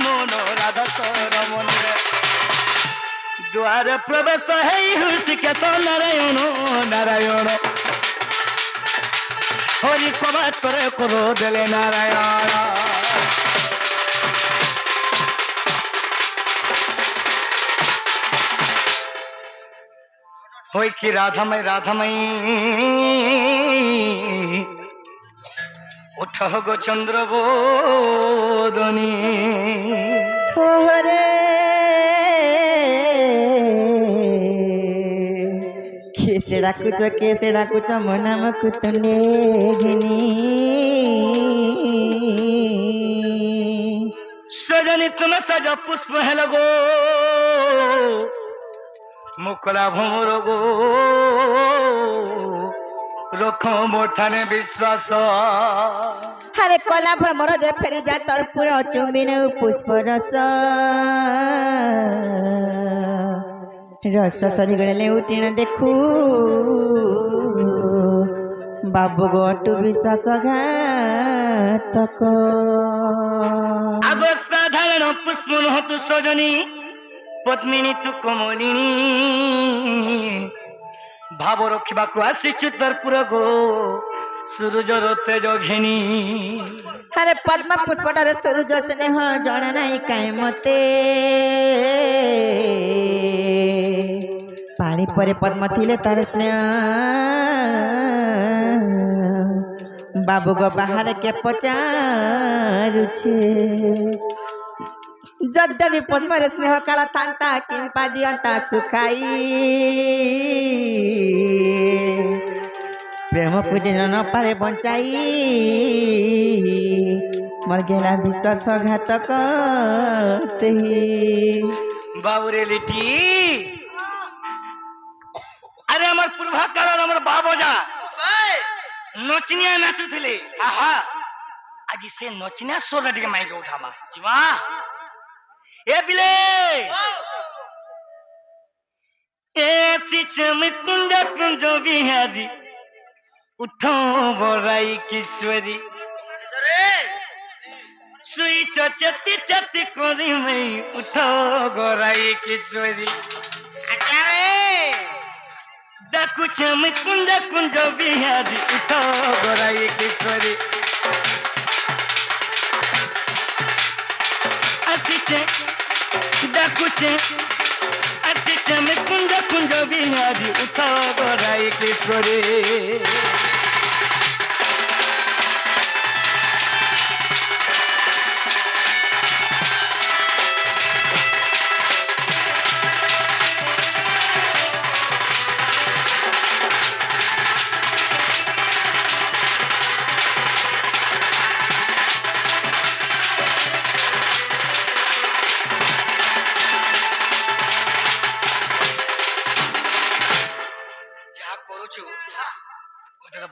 মন রাধা সরমনে দুয়ার প্রবেশ হেই হৃষিকেশ নারায়ণ নারায়ণ হরি কবাত করে করো দেলে নারায়ণ হই কি রাধাময় রাধাময় উঠ গো চন্দ্রবোদনী হরে কেসে ডাকুছ ମୋ ନାମକୁ ତୁଣ୍ଡେ ଘିନି সজনী তুমি সজ পুষ্প হেল গো মুকলা ভোমর গো রখ মোঠানে বিশ্বাস আরে কলা ভ্রমর যে ফেরি যা তোর পুরো চুম্বি নেউ পুষ্প রস রস সরিগলে লেউটিণ দেখু বাবু গোটু বিশ্বাসঘাতক আগ সাধারণ পুষ্প নহতু সজনী পদ্মিনী তু কমলিনী ভাব রখিবাকু আসিছু তর্পুর গো সূর্যর তেজ ঘিনী আরে পদ্ম পুষ্পটারে সূর্য স্নেহ জଣା নাই কাই মতে পানি পরে পদ্ম থিলে তার স্নেহ বাবু গো বাহারে কে পচারুছে যদ্যপি পদ্মরে স্নেহ কালা থান্তা কিংবা দিয়ন্তা সুখাই প্রেমକୁ ଯେନ ନ ପାରେ ବଞ୍ଚାଇ ମୋର ଗେଲା ବିଶ୍ୱାସଘାତକ ସେହି বাবুরে লিটি আরে আমার পূর্বা কাল আমার বাবজা নচনিয়া নাচুଥିଲେ আহা আজি সে নচনিয়া সোরা টিকে মাইকে উঠামা জিমা এ বিলে এ সিচম কুঞ্জ কুঞ্জ বিহারি উঠো বড়াই কিশোরী সুই চতি চতি করি মই উঠো গড়াই কিশোরী দেখুছ আমি কুঞ্জ কুঞ্জ বিহারি উঠো গড়াই কিশোরী আসিছে দেখুছে আসিছে আমি কুঞ্জ কুঞ্জ বিহারি উঠো গড়াই কিশোরী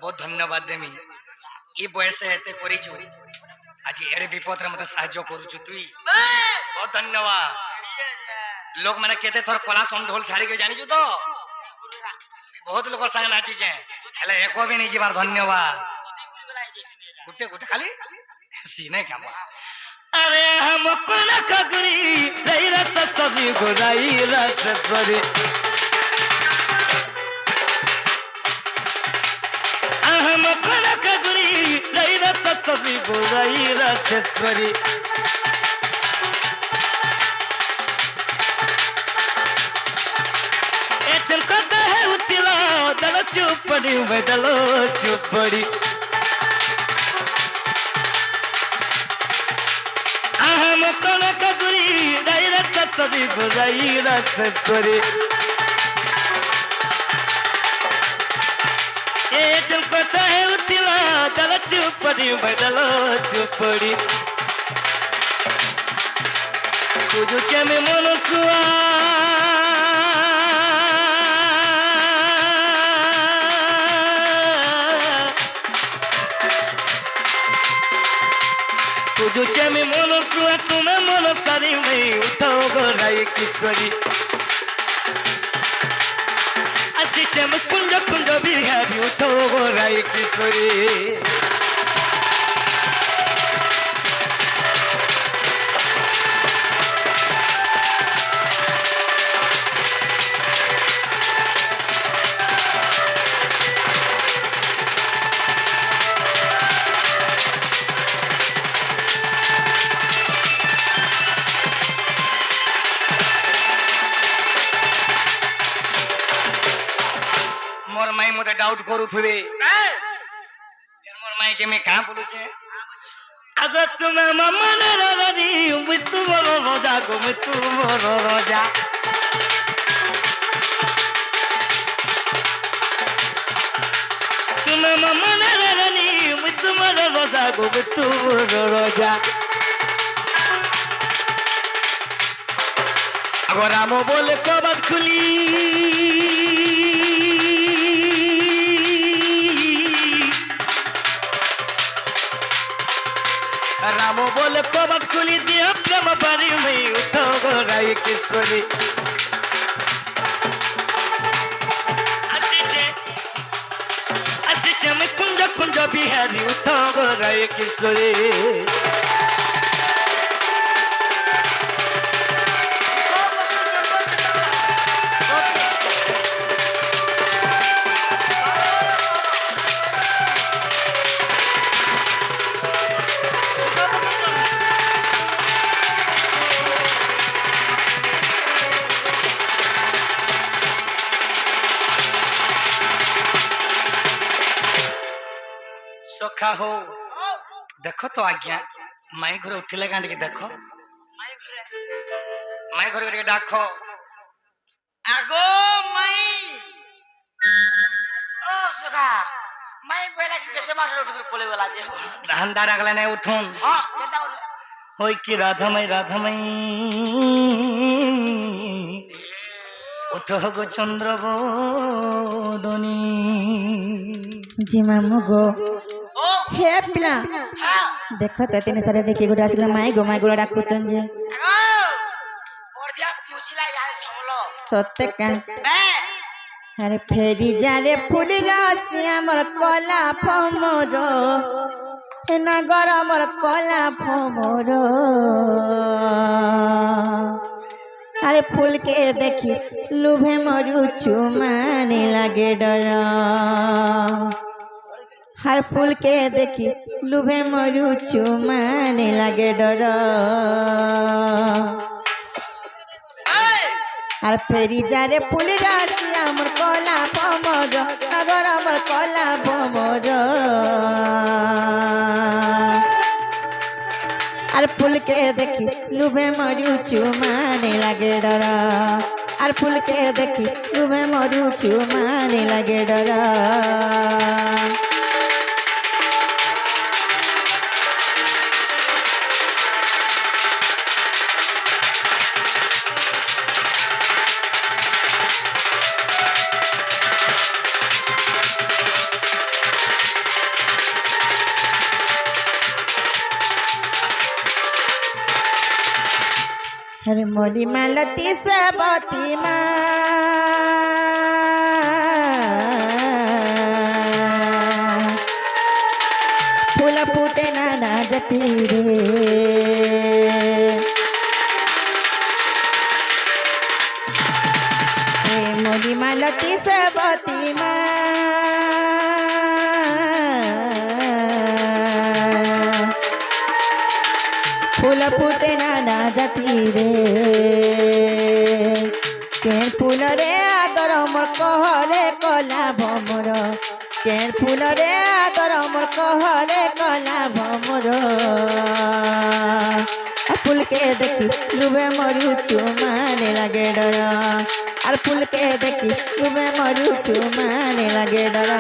बहुत धन्यवाद देमी ये बयस एते करिछु आज एरे विपद रे मते साहाय्य करूछु तुई बहुत धन्यवाद लोग माने केते थर पला संढोल छाड़ी के जानिछु तो बहुत लोग संग नाची जे हेले एको भी नहीं जीवार धन्यवाद गुटे गुटे खाली सी नहीं काम अरे हम कोन कगरी रई रस सभी गोराई रस सरी हम कनक गुरी रई रस सभी गोराई रसेश्वरी एचन कदा है उतिला दलो चुपड़ी में दलो चुपड़ी हम कनक गुरी रई रस सभी गोराई रसेश्वरी चलता है उतिला दल चुपड़ी बदलो चुपड़ी तुझो चमे मनसुआ तुझो चमे मनसुआ तुम्हें मन सारी में उठो गोराई किशोरी चम कुंज कुंज बिहारी उठो गोराई किशोरी আউট করুথিবে মোর মাইকে মে কাঁ বলুছে আগে তুমি মামনে রানী মৃত্যু মোর রোজা গো মৃত্যু মোর রোজা তুমি মামনে রানী মৃত্যু মোর রোজা গো মৃত্যু মোর রোজা আগো রাম বলে কবাট খুলি রাম বলে কবাট খুলি দিয়ে প্রেম বাড়ি মেয়ে উঠো গো রায় কিশোরী আসিছে আসিছে আমি কুঞ্জ কুঞ্জ বিহারি উঠো গো রায় কিশোরী सखा हो देखो तो आज्ञा माई घर उठिले कांड के देखो माई घर के डाको আগো মাই ও সখা মাই বেলা কি কেসে মাঠে উঠে পড়ে গেল যে धांधा डागला नहीं उठून হ্যাঁ কেতা होई की राधा मई उठो गो चंद्र बोदनी জি মামু গো ও হে পিলা হ্যাঁ দেখো তো তিন সারে দেখি গোটা আসলে মাই গোড়া ডাকুচন যে আগো পরদিয়া পুছিলা যারে সমলো সত্যি কা বে আরে ফেরি যারে ফুল রাশি আমার কলা ফমর এ নগর আমার কলা ফমর আরে ফুলকে দেখি লুভে মরুছু মানে লাগে ডর हर फूल के देखी लुभे मरुचु माने लागे डर আর ফেরি যারে ফুল রাশি আমার কলা ভমর নগর আমার কলা ভমর আর ফুলকে দেখি লুভে মরুচু মানে লাগে ডর আর ফুলকে দেখি লুভে মরুচু মানে লাগে ডর हरे मोली मालती सबती फूल फूटे नाना जती रे मोली मालती सबती फूल फूटे नाना जाती रे केन फूल रे आदर मोर कहरे कला भमर केन फूल रे आदर मोर कहरे कला भमर फूल के देखी लुबे मरुचु माने लागे डर और फूल के देखी लुबे मरुचु माने लागे डर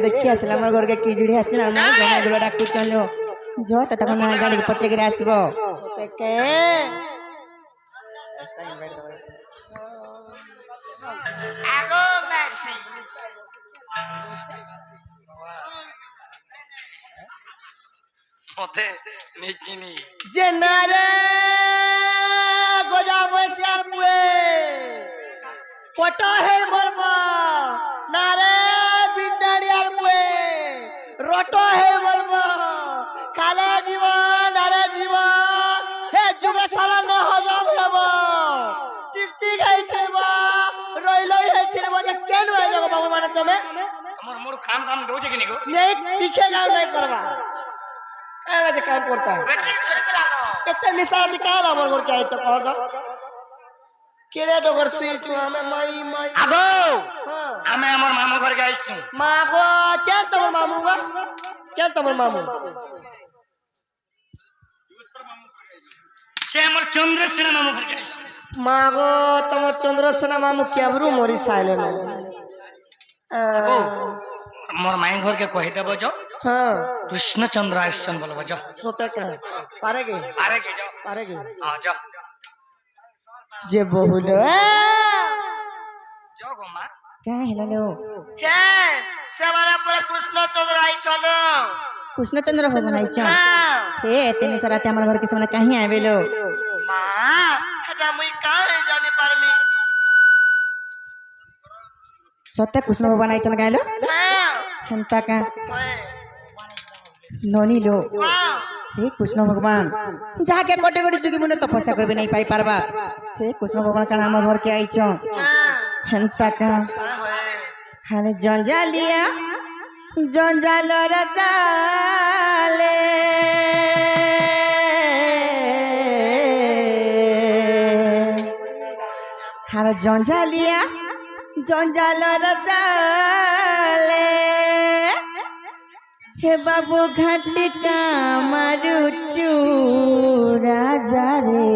देखी आसला हमर घर के की जुड़ी आसला हम गमा गुलो डाकू चलो जो त तक ना गाड़ी के पचे गिरे आसबो सोते के আগো মেসি মতে নিচিনি জেনারে গোজা বসিয়ার পুয়ে পটা হে মরবা নারে বিন্ডাড়িয়া ছোট হয়ে বলবো কালে জীবন আরে জীবন হে যুগে সামান্য হজম হব ঠিক ঠিক হয়ে ছিড়ব রইলই হয়ে ছিড়ব যে কেন হয়ে যাবো বাবু মানে তুমি আমার মোর কাম কাম দউছে কি নিগো নেই তিখে গাও নাই করবা কালা যে কাম করতা বেটি শরীর লাগো এত নিশানি কাল আমার ঘর কে আইছো কহ দাও কেড়ে ডগর শুইছু আমি মাই মাই আগো হ্যাঁ আমি আমার মামু ঘরকে আইছু মা গো কেন তোমার মামু গো কেন তোমার মামু সে আমার চন্দ্রসেনা মামু ঘরকে আইছু মা গো তোমার চন্দ্রসেনা মামু কেবরু মরি সাইলেন মোর মাই ঘরকে কহি দেব যাও হ্যাঁ কৃষ্ণচন্দ্র আইসন বলবো যাও সতে কে পারে গে আরে কে যাও পারে গে যাও যে বহুল যাও গো মা क्या हेलो কে সেবারে পরে কৃষ্ণচন্দ্র আইছন कृष्णचंद्र भगवान आइछ হ্যাঁ हे तेने सराते हमर घर के सामने कहीं आवेलो মা এটা মুই কাই জানি পারমি सत्य कृष्ण भगवान आइछ गायलो হ্যাঁ खंता का ওই ननी लो হ্যাঁ से कृष्ण भगवान जाके कोटे कोटे जुगी मुने तपस्या करबे नहीं पाई पारबा से कृष्ण भगवान का हमर घर के आइछ হ্যাঁ खंता का হয় हाने जंजालिया जंजाल रचाले हारे जंजालिया जंजाल रचाले हे बाबू घाटी का मारुचू राजा रे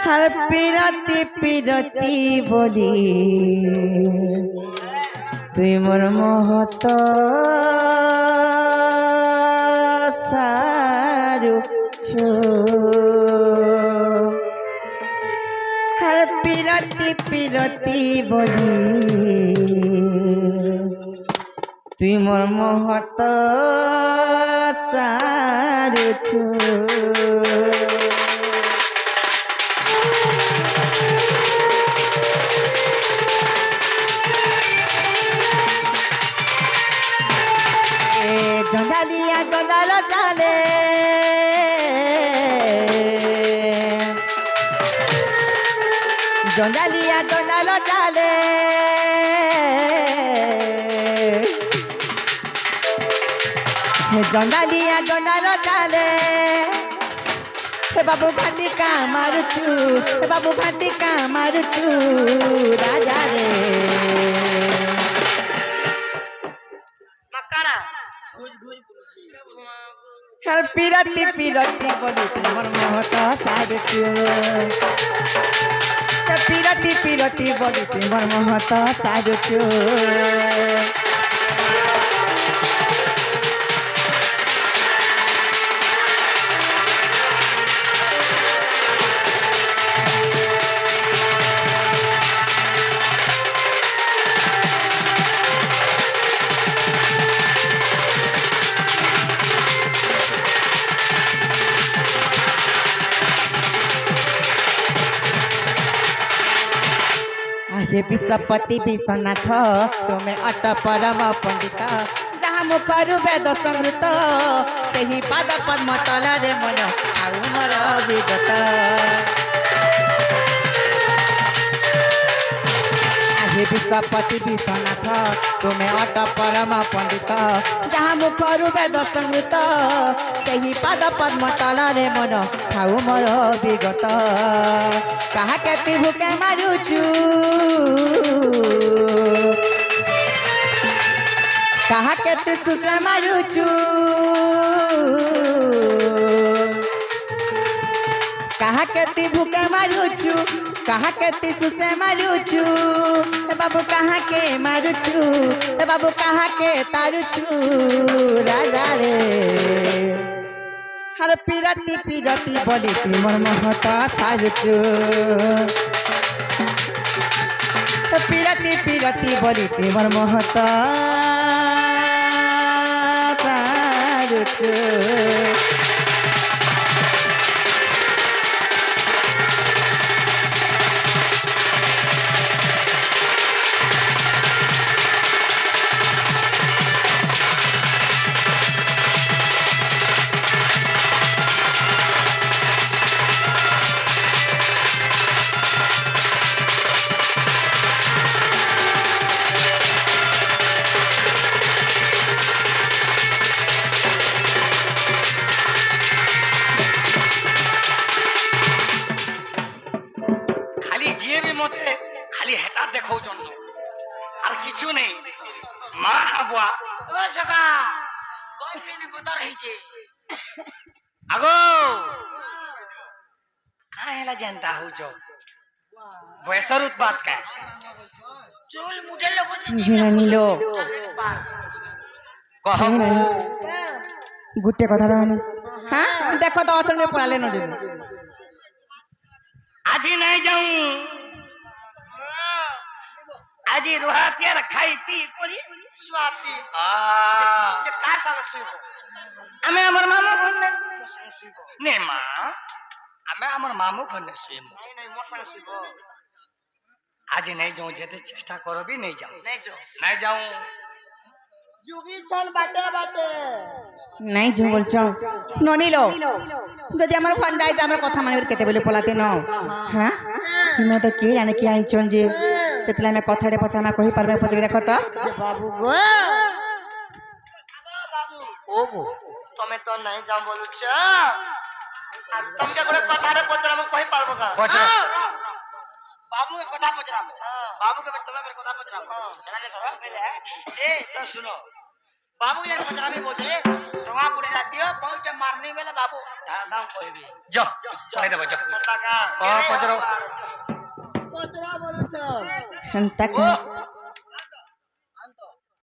हर पिरती पिरती बोली तुई मोर महत सारू छो हर पिरती पिरती बोली तुई मोर महत सारू छो जंजालिया जंजाल चाले जंजालिया जंजाल चाले जंजालिया जंजाल चाले हे बाबू घाटी का मारुचू हे बाबू घाटी का मारुचू राजा रे মাকারা हर पिरती पिरती बोली तुमर महत सारुचू पिरती पिरती बोली तुमर महत सारुचू हे विषपति विश्वनाथ तुम्हें अट परम पंडित जहाँ मुखरु वेद संगृत से ही पाद पद्म तलरे मन आउ मोर विगत हे विषपति विश्वनाथ तुम्हें अट परम पंडित जहाँ मुखरु वेद संगृत से ही पाद पद्म तलरे मन खाऊ मोर विगत कहा के भूके मारुचू कहा के तू सुसे मारुचू कहा के तू भूके मारुचू कहा के तू सुसे मारुचू बाबू कहा के मारुचू बाबू कहा के तारुचू राजा रे हर पिरती पिरती बोली ती मोर महत सारुचू पिरती पिरती बोली ती मोर महत सारुचू ହେଇଛେ আগো কাঁ হেলা জেন্তা হউছ বয়সর উৎপাত কা চুল মুঠে লোক ঝিনা নিল কহ গুটে কথা রহনি হ্যাঁ দেখো তো অচল में पड़ाले न देबो আজি নাই যাও আজি রোহা পেয়ার খাই পি করি স্বাতি আ যে কার সাথে শুইব আমি আমার মামু ঘর নে মা আমি আমার মামু ঘর নে শুইম নাই নাই মোর সাথে শুইব আজি নাই যাও যেতে চেষ্টা করবি নেই যাও নাই যাও নাই যাও যুগি ছল বাটে বাটে নাই जो बोलছ ননিলো যদি আমার ফোন যাইতে আমার কথা মানে কেতে বলে পলাতে ন হ্যাঁ তুমি তো কে জানে কি আইছন যে সেতলা আমি কথারে পথা না কহি পারবে পছরে দেখো তো যে বাবু গো বাবু ও গো তুমি তো নাই যাও বলুছ আর তোমাকে করে কথারে পচরাম কই পারবো না পচরা। বাবু কথা পচরাম বাবু के তুমি मेरे কথা পচরাম এনা লে ধরো পहले ए तो सुनो बाबू यार पचरामी बोले टंगा पुड़े ला दियो बहुत मारने वाला बाबू दाम कहबी যা কই দেব যা पता का ক পচরো কতরা বলছ হন্তা